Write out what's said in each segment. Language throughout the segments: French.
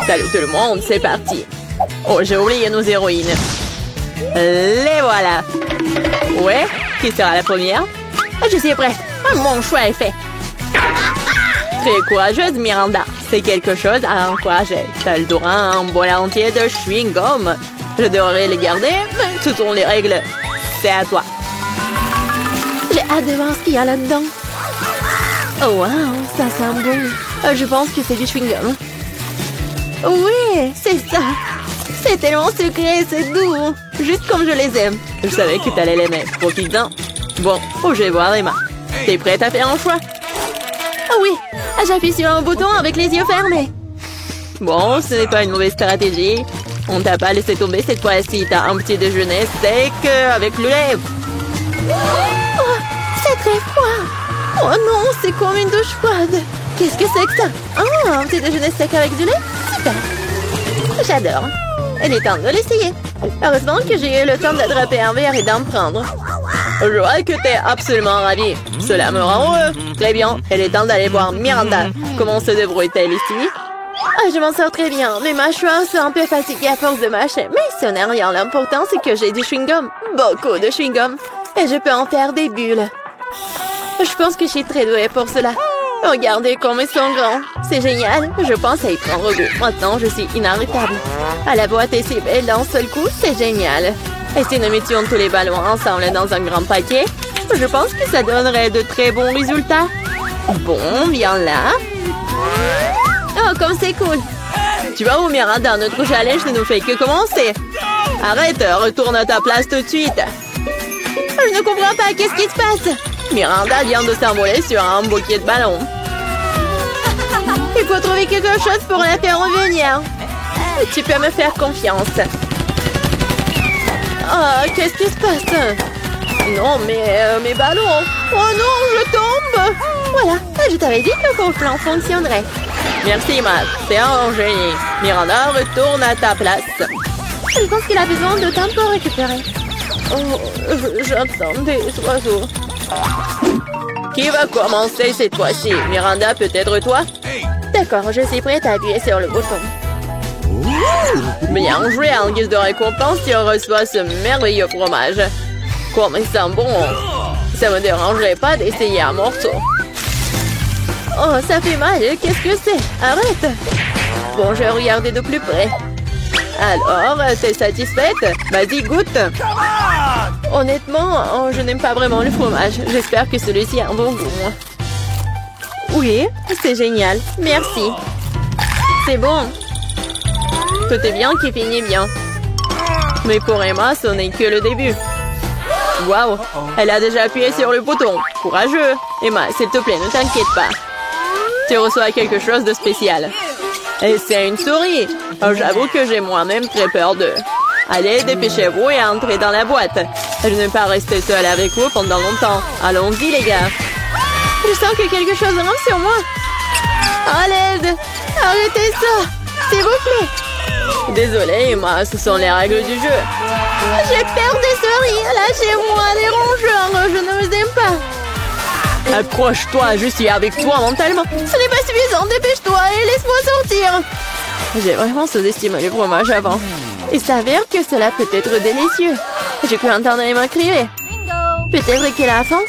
Salut tout le monde, c'est parti. Oh, j'ai oublié nos héroïnes. Les voilà. Ouais, qui sera la première? Je suis prête. Mon choix est fait. Très courageuse, Miranda. C'est quelque chose à encourager. T'as le droit à un bol entier de chewing-gum. Je devrais les garder, mais ce sont les règles. C'est à toi. J'ai hâte de voir ce qu'il y a là-dedans. Oh wow, ça sent bon. Je pense que c'est du chewing-gum. Oui, c'est ça. C'est tellement sucré, c'est doux. Juste comme je les aime. Je savais que t'allais l'aimer. Profite-en. Bon, je vais voir Emma. T'es prête à faire un choix? Oh oui, j'appuie sur un bouton avec les yeux fermés. Bon, ce n'est pas une mauvaise stratégie. On t'a pas laissé tomber cette fois-ci. T'as un petit déjeuner sec avec le lait. Oh, c'est très froid. Oh non, c'est comme une douche froide. Qu'est-ce que c'est que ça? Oh, un petit déjeuner sec avec du lait? Super. J'adore. Il est temps de l'essayer. Heureusement que j'ai eu le temps d'attraper un verre et d'en prendre. Je vois que t'es absolument ravie. Cela me rend heureux. Très bien, il est temps d'aller voir Miranda. Comment se débrouille-t-elle ici? Je m'en sors très bien, mais ma mâchoires sont un peu fatiguée à force de mâcher. Mais ce n'est rien, l'important c'est que j'ai du chewing-gum. Beaucoup de chewing-gum. Et je peux en faire des bulles. Je pense que je suis très douée pour cela. Regardez comme ils sont grands. C'est génial. Je pense à y prendre goût. Maintenant, je suis inarrêtable. La boîte est si belle d'un seul coup, c'est génial. Et si nous mettions tous les ballons ensemble dans un grand paquet, je pense que ça donnerait de très bons résultats. Bon, viens là. Oh, comme c'est cool. Tu vois où, Miranda, notre challenge ne nous fait que commencer. Arrête, retourne à ta place tout de suite. Je ne comprends pas, qu'est-ce qui se passe? Miranda vient de s'envoler sur un bouquet de ballons. Il faut trouver quelque chose pour la faire revenir. Tu peux me faire confiance. Oh, qu'est-ce qui se passe? Non, mais mes ballons. Oh non, je tombe. Voilà, je t'avais dit que ton plan fonctionnerait. Merci, Matt. C'est un génie. Miranda, retourne à ta place. Je pense qu'il a besoin de temps pour récupérer. Oh, j'entends des oiseaux. Qui va commencer cette fois-ci? Miranda, peut-être toi? D'accord, je suis prête à appuyer sur le bouton. Bien joué, en guise de récompense, tu reçois ce merveilleux fromage. Comme il sent bon. Ça me dérangerait pas d'essayer un morceau. Oh, ça fait mal, qu'est-ce que c'est? Arrête! Bon, je vais regarder de plus près. Alors, t'es satisfaite? Vas-y, goûte! Honnêtement, je n'aime pas vraiment le fromage. J'espère que celui-ci a un bon goût. Oui, c'est génial. Merci. C'est bon. Tout est bien qui finit bien. Mais pour Emma, ce n'est que le début. Waouh, elle a déjà appuyé sur le bouton. Courageux. Emma, s'il te plaît, ne t'inquiète pas. Tu reçois quelque chose de spécial. Et c'est une souris. Oh, j'avoue que j'ai moi-même très peur d'eux. Allez, dépêchez-vous et entrez dans la boîte. Je ne vais pas rester seule avec vous pendant longtemps. Allons-y, les gars. Je sens que quelque chose rentre sur moi. À l'aide! Arrêtez ça! S'il vous plaît! Désolée, Emma, ce sont les règles du jeu. J'ai peur des souris. Lâchez-moi, les rongeurs. Je ne vous aime pas. Accroche-toi, je suis avec toi mentalement. Ce n'est pas suffisant, dépêche-toi et laisse-moi sortir. J'ai vraiment sous-estimé le fromage avant. Il s'avère que cela peut être délicieux. J'ai cru entendre Emma crier. Peut-être qu'elle a faim.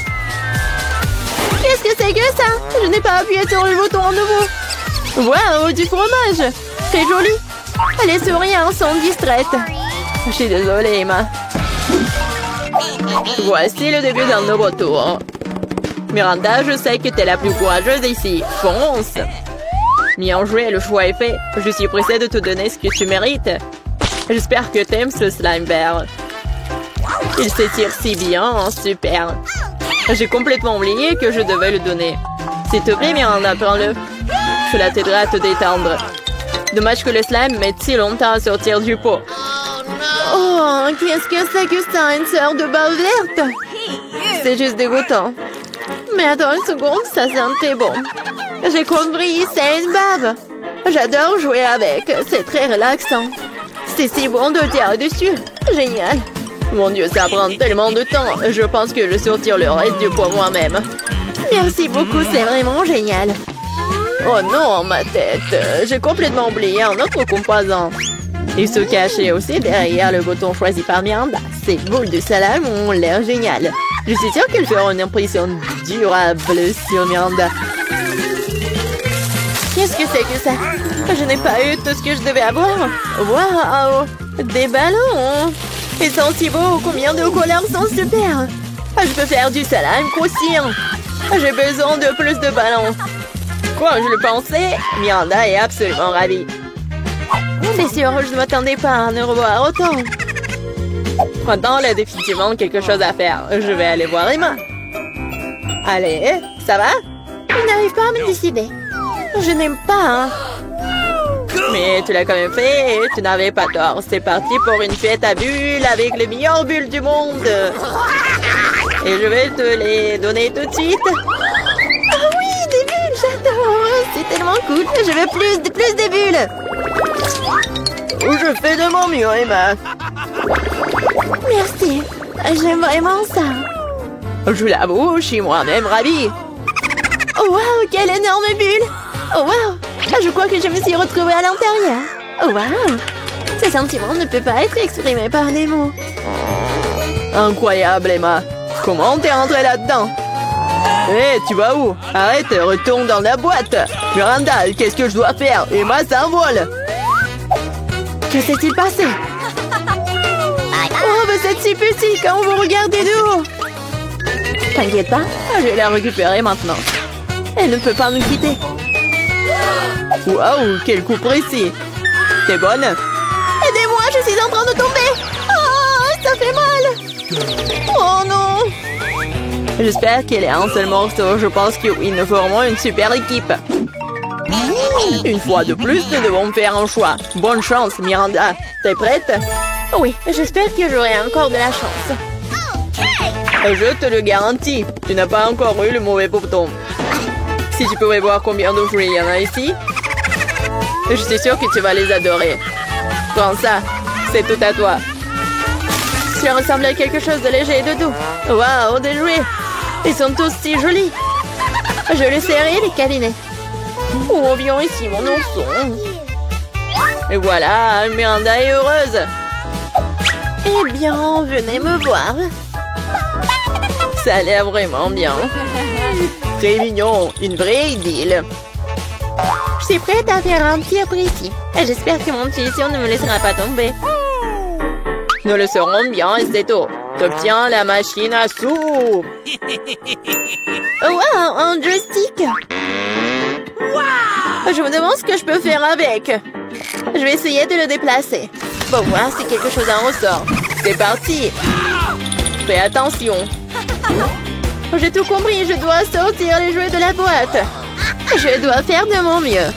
Qu'est-ce que c'est que ça? Je n'ai pas appuyé sur le bouton à nouveau. Waouh, du fromage. C'est joli. Les souris sont distraites. Je suis désolée, Emma. Voici le début d'un nouveau tour. Miranda, je sais que t'es la plus courageuse ici. Fonce! Bien joué, le choix est fait. Je suis pressée de te donner ce que tu mérites. J'espère que t'aimes ce slime vert. Il s'étire si bien, super. J'ai complètement oublié que je devais le donner. S'il te plaît, Miranda, prends-le. Cela t'aidera à te détendre. Dommage que le slime mette si longtemps à sortir du pot. Oh, qu'est-ce que c'est que ça, une sorte de bave verte? C'est juste dégoûtant. Mais attends une seconde, ça sent très bon. J'ai compris, c'est une bave. J'adore jouer avec, c'est très relaxant. C'est si bon de tirer dessus. Génial. Mon Dieu, ça prend tellement de temps. Je pense que je sortir le reste du pot moi-même. Merci beaucoup, c'est vraiment génial. Oh non, ma tête. J'ai complètement oublié un autre composant. Il se cachait aussi derrière le bouton choisi par Miranda. Ces boules de salade ont l'air géniales. Je suis sûre qu'elles feront une impression durable sur Miranda. Qu'est-ce que c'est que ça? Je n'ai pas eu tout ce que je devais avoir. Waouh! Des ballons! Ils sont si beaux, combien de couleurs sont super! Je peux faire du salade croustillant. J'ai besoin de plus de ballons. Quoi, je le pensais? Miranda est absolument ravie. C'est sûr, je ne m'attendais pas à en revoir autant. Maintenant, il y a définitivement quelque chose à faire. Je vais aller voir Emma. Allez, ça va? Je n'arrive pas à me décider. Je n'aime pas, hein. Mais tu l'as quand même fait et tu n'avais pas tort. C'est parti pour une fête à bulles avec les meilleures bulles du monde. Et je vais te les donner tout de suite. Ah oui, des bulles, j'adore. C'est tellement cool. Je veux plus de bulles. Je fais de mon mieux, Emma. Merci. J'aime vraiment ça. Je l'avoue, je suis moi-même ravie. Oh wow, quelle énorme bulle. Oh wow. Je crois que je me suis retrouvée à l'intérieur. Oh wow. Ce sentiment ne peut pas être exprimé par des mots. Incroyable, Emma. Comment t'es rentrée là-dedans? Hé, tu vas où? Arrête, retourne dans la boîte. Miranda, qu'est-ce que je dois faire? Emma s'envole. Que s'est-il passé? Oh, vous êtes si petit quand vous regardez de haut. T'inquiète pas, je vais la récupérer maintenant. Elle ne peut pas nous quitter. Waouh, quel coup précis. T'es bonne? Aidez-moi, je suis en train de tomber. Oh, ça fait mal. Oh non. J'espère qu'elle est un seul morceau. Je pense que oui, nous formons une super équipe. Une fois de plus, nous devons faire un choix. Bonne chance, Miranda. T'es prête? Oui, j'espère que j'aurai encore de la chance. Je te le garantis, tu n'as pas encore eu le mauvais bouton. Si tu pouvais voir combien de fruits il y en a ici, je suis sûre que tu vas les adorer. Prends ça, c'est tout à toi. Tu ressembles à quelque chose de léger et de doux. Waouh, des jouets. Ils sont tous si jolis. Je les serrer et les câliner. Oh, viens ici, mon ourson. Et voilà, Miranda est heureuse. Eh bien, venez me voir. Ça a l'air vraiment bien. Très mignon, une vraie idylle. Je suis prête à faire un tir précis. Et j'espère que mon intuition ne me laissera pas tomber. Nous le saurons bien et c'est tout. T'obtiens la machine à soupe. Oh, wow, un joystick. Je me demande ce que je peux faire avec. Je vais essayer de le déplacer. Pour voir si quelque chose en ressort. C'est parti. Fais attention. J'ai tout compris, je dois sortir les jouets de la boîte. Je dois faire de mon mieux.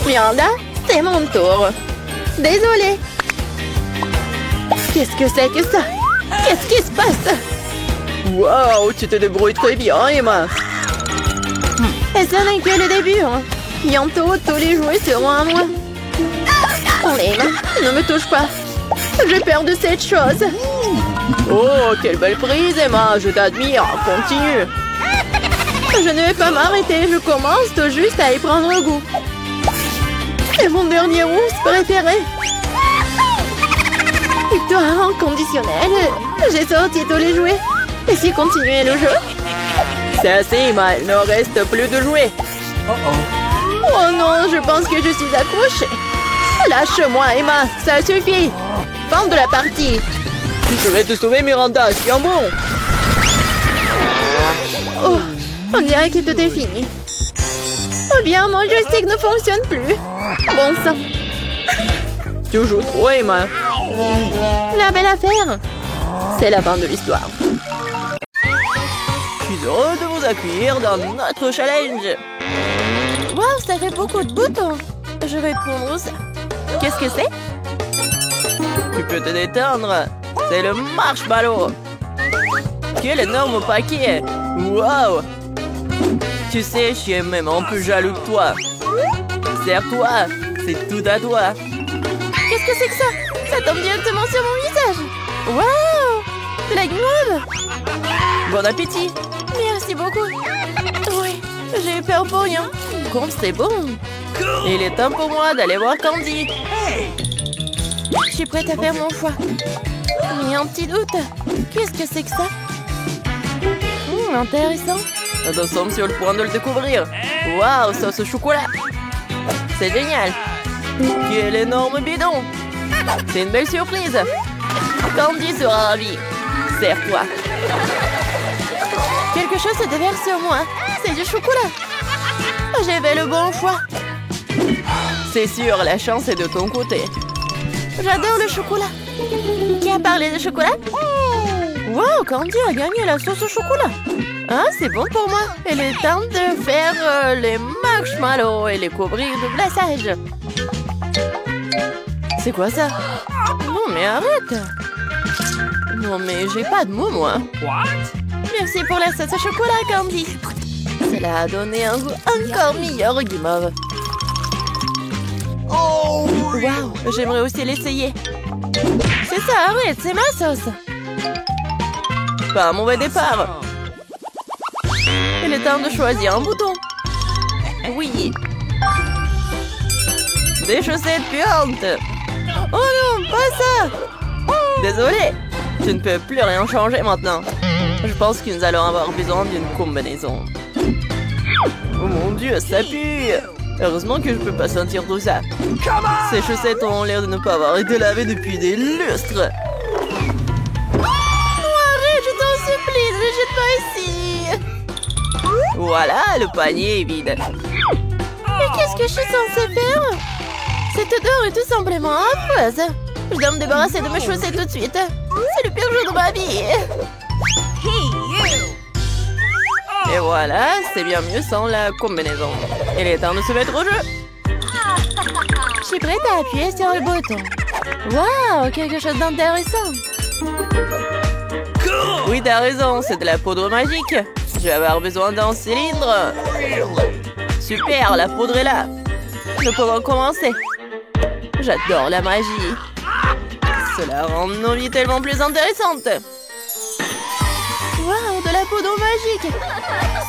Miranda, c'est mon tour. Désolée. Qu'est-ce que c'est que ça? Qu'est-ce qui se passe? Wow, tu te débrouilles très bien, Emma. Et ce n'est que le début. Hein. Bientôt, tous les jouets seront à moi. Oh, Emma, ne me touche pas. J'ai peur de cette chose. Oh, quelle belle prise, Emma. Je t'admire. Continue. Je ne vais pas m'arrêter. Je commence tout juste à y prendre goût. C'est mon dernier rousse préféré. Victoire inconditionnelle. J'ai sorti tous les jouets. Et si continuer le jeu? C'est assez, Emma. Il ne reste plus de jouets. Oh non, je pense que je suis accrochée. Lâche-moi, Emma. Ça suffit. Fin de la partie. Je vais te sauver, Miranda. Tiens bon. Oh, on dirait que tout est fini. Oh bien, mon joystick ne fonctionne plus. Bon sang. Tu joues trop, Emma. La belle affaire. C'est la fin de l'histoire. Je suis heureux de vous accueillir dans notre challenge. Wow, ça fait beaucoup de boutons. Je vais prendre ça. Qu'est-ce que c'est? Tu peux te détendre. C'est le marshmallow. Quel énorme paquet. Wow. Tu sais, je suis même un peu jaloux de toi. Serre-toi. C'est tout à toi. Qu'est-ce que c'est que ça? Ça tombe directement sur mon visage. Wow. De la gnôle. Bon appétit. Merci beaucoup. Oui, j'ai eu peur pour rien. concombre, c'est bon. Il est temps pour moi d'aller voir Candy. Je suis prête à faire mon choix. Mais un petit doute. Qu'est-ce que c'est que ça? Intéressant. Nous sommes sur le point de le découvrir. Waouh, sauce au chocolat. C'est génial. Quel énorme bidon. C'est une belle surprise. Candy sera ravie. Serre-toi. Quelque chose se déverse sur moi. C'est du chocolat. J'ai fait le bon choix. C'est sûr, la chance est de ton côté. J'adore le chocolat. Qui a parlé de chocolat? Wow, Candy a gagné la sauce au chocolat. Ah, c'est bon pour moi. Il est temps de faire les marshmallows et les couvrir de glaçage. C'est quoi ça? Non, mais arrête. Non, mais j'ai pas de mots, moi. Merci pour la sauce au chocolat, Candy. Cela a donné un goût encore meilleur au guimauve. Wow, j'aimerais aussi l'essayer. C'est ça, arrête, c'est ma sauce. Pas un mauvais départ. Il est temps de choisir un bouton. Oui. Des chaussettes puantes. Oh non, pas ça. Désolé. Tu ne peux plus rien changer maintenant. Je pense que nous allons avoir besoin d'une combinaison. Oh mon Dieu, ça pue. Heureusement que je peux pas sentir tout ça. Ces chaussettes ont l'air de ne pas avoir été lavées depuis des lustres. Je t'en supplie, ne le jette pas ici. Voilà, le panier est vide. Mais qu'est-ce que je suis censée faire? Cette odeur est tout simplement affreuse. Je dois me débarrasser de mes chaussettes tout de suite. C'est le pire jour de ma vie. Et voilà, c'est bien mieux sans la combinaison. Il est temps de se mettre au jeu. Je suis prête à appuyer sur le bouton. Waouh, quelque chose d'intéressant. Oui, t'as raison, c'est de la poudre magique. Je vais avoir besoin d'un cylindre. Super, la poudre est là. Nous pouvons commencer. J'adore la magie. Cela rend nos vies tellement plus intéressantes. Waouh, de la poudre magique.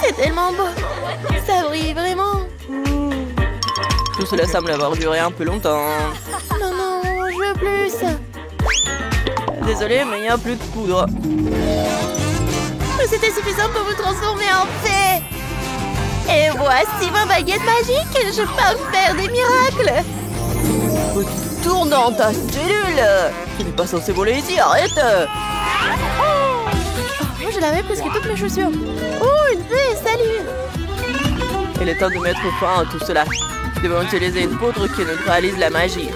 C'est tellement beau. Ça brille vraiment. Tout cela semble avoir duré un peu longtemps. Non, non, je veux plus. Désolé, mais il n'y a plus de poudre. Mais c'était suffisant pour vous transformer en fée. Et voici ma baguette magique. Je peux faire des miracles. Retourne dans ta cellule. Tu n'es pas censé voler ici, arrête. Moi, je lavais presque toutes mes chaussures. Oh, une fée, salut. Il est temps de mettre fin à tout cela. Nous devons utiliser une poudre qui neutralise la magie.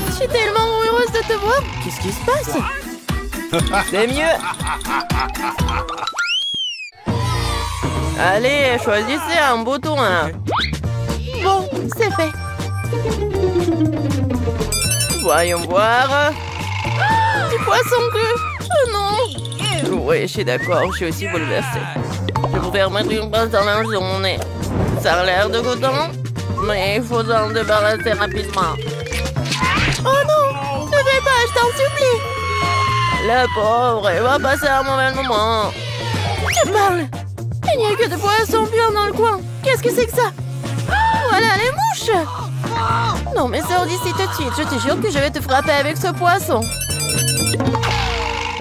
Je suis tellement heureuse de te voir. Qu'est-ce qui se passe? C'est mieux. Allez, choisissez un bouton. Bon, c'est fait. Voyons voir. Du poisson cru. Oh non. Oui, je suis d'accord, je suis aussi bouleversée. Je vais vous mettre une passe dans la journée. Ça a l'air de goûtant, mais il faut s'en débarrasser rapidement. Oh non, ne fais pas, je t'en supplie. La pauvre, elle va passer un mauvais moment. Tu parles? Il n'y a que des poissons puants dans le coin. Qu'est-ce que c'est que ça? Voilà les mouches. Non mais sors d'ici tout de suite, je te jure que je vais te frapper avec ce poisson.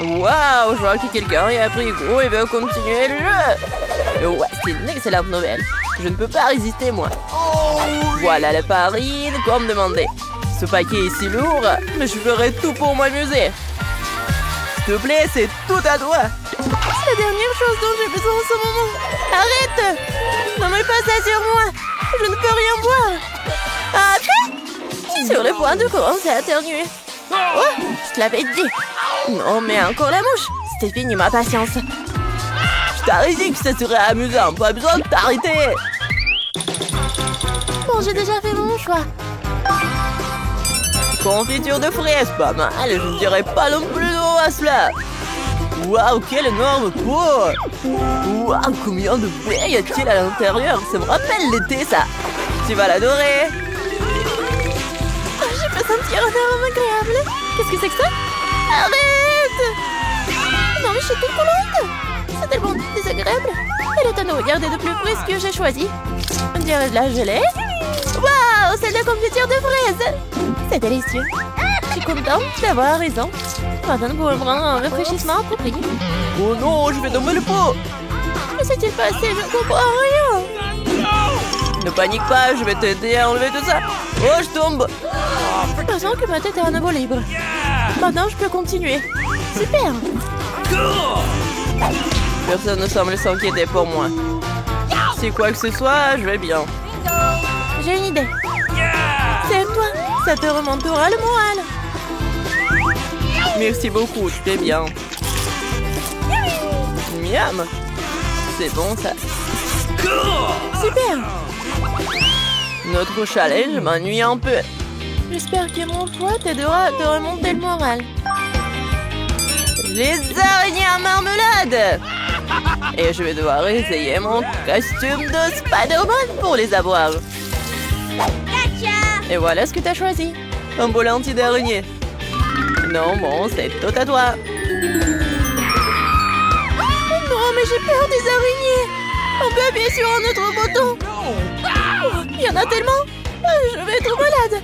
Waouh, je vois que quelqu'un y a pris goût et veut continuer le jeu. Ouais, c'est une excellente nouvelle. Je ne peux pas résister, moi. Voilà la farine, comme demandé. Ce paquet est si lourd, mais je ferai tout pour m'amuser. S'il te plaît, c'est tout à toi. C'est la dernière chose dont j'ai besoin en ce moment. Arrête! Ne mets pas ça sur moi. Je ne peux rien voir. Ah, je suis sur le point de commencer à éternuer. Oh, je te l'avais dit. Non, mais encore la mouche. C'était fini ma patience. Je t'avais dit que ça serait amusant. Pas besoin de t'arrêter. Bon, j'ai déjà fait mon choix. Confiture de fraises, pas mal. Je ne dirais pas non plus non à cela. Waouh, quel énorme pot. Waouh, combien de baies y a-t-il à l'intérieur? Ça me rappelle l'été, ça. Tu vas l'adorer. Oh, je peux sentir un arôme agréable. Qu'est-ce que c'est que ça? Arrête! Non, mais je suis toute collante. C'est tellement désagréable. Elle est à nous regarder de plus près ce que j'ai choisi. On dirait de la gelée. Waouh, c'est de la confiture de fraises. C'est délicieux. Je suis contente d'avoir raison. Maintenant, pour prendre un rafraîchissement approprié. Oh non, je vais tomber le pot. Que s'est-il passé? Je ne comprends rien. Ne panique pas, je vais t'aider à enlever tout ça. Oh, je tombe. Heureusement que ma tête est à nouveau libre. Maintenant, je peux continuer. Super. Personne ne semble s'inquiéter pour moi. Si quoi que ce soit, je vais bien. J'ai une idée. C'est toi. Ça te remontera le moral. Merci beaucoup, tu fais bien. Miam. C'est bon ça. Super. Notre chalet, je m'ennuie un peu. J'espère que mon foie t'aidera à te remonter le moral. Les araignées à marmelade. Et je vais devoir essayer mon costume de Spider-Man pour les avoir. Et voilà ce que t'as choisi. Un bol entier d'araignées. Non, bon, c'est tout à toi. Non, mais j'ai peur des araignées. On peut appuyer sur un autre bouton. Oh, il y en a tellement. Je vais être malade.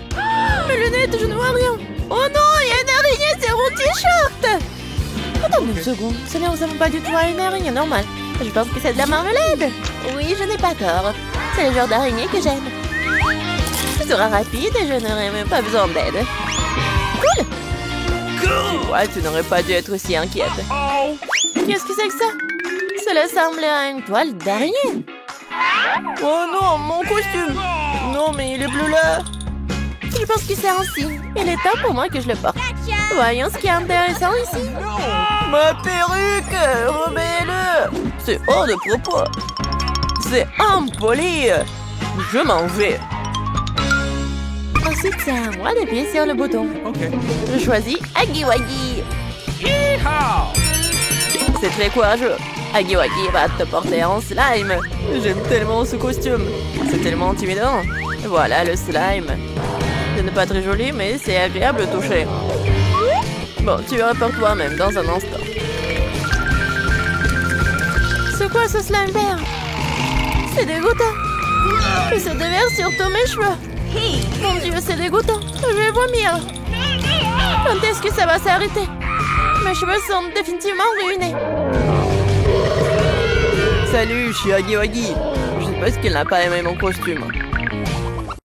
Mes lunettes, je ne vois rien. Oh non, il y a une araignée sur mon t-shirt. Attends une seconde. Ce ne ressemble pas du tout à une araignée normale. Je pense que c'est de la marmelade. Oui, je n'ai pas tort. C'est le genre d'araignée que j'aime. Ce sera rapide et je n'aurai même pas besoin d'aide. Cool. Ouais, tu n'aurais pas dû être aussi inquiète. Qu'est-ce que c'est que ça? Cela semble à une toile d'araignée. Oh non, mon costume. Non, mais il est bleu là. Je pense que c'est un signe. Il est temps pour moi que je le porte. Voyons ce qui est intéressant ici. Ma perruque, remets-le. C'est hors de propos. C'est impoli. Je m'en vais. Ensuite, c'est à moi d'appuyer sur le bouton. Je choisis Huggy Wuggy. C'est très courageux. Huggy Wuggy va te porter en slime. J'aime tellement ce costume. C'est tellement intimidant. Voilà le slime. Ce n'est pas très joli, mais c'est agréable de toucher. Bon, tu verras par toi-même dans un instant. C'est quoi ce slime vert? C'est dégoûtant. Et ça déverse sur tous mes cheveux. Mon Dieu, c'est dégoûtant. Je vais vomir. Quand est-ce que ça va s'arrêter? Mes cheveux sont définitivement ruinés. Salut, je suis Huggy Wuggy. Je suppose qu'il n'a pas aimé mon costume.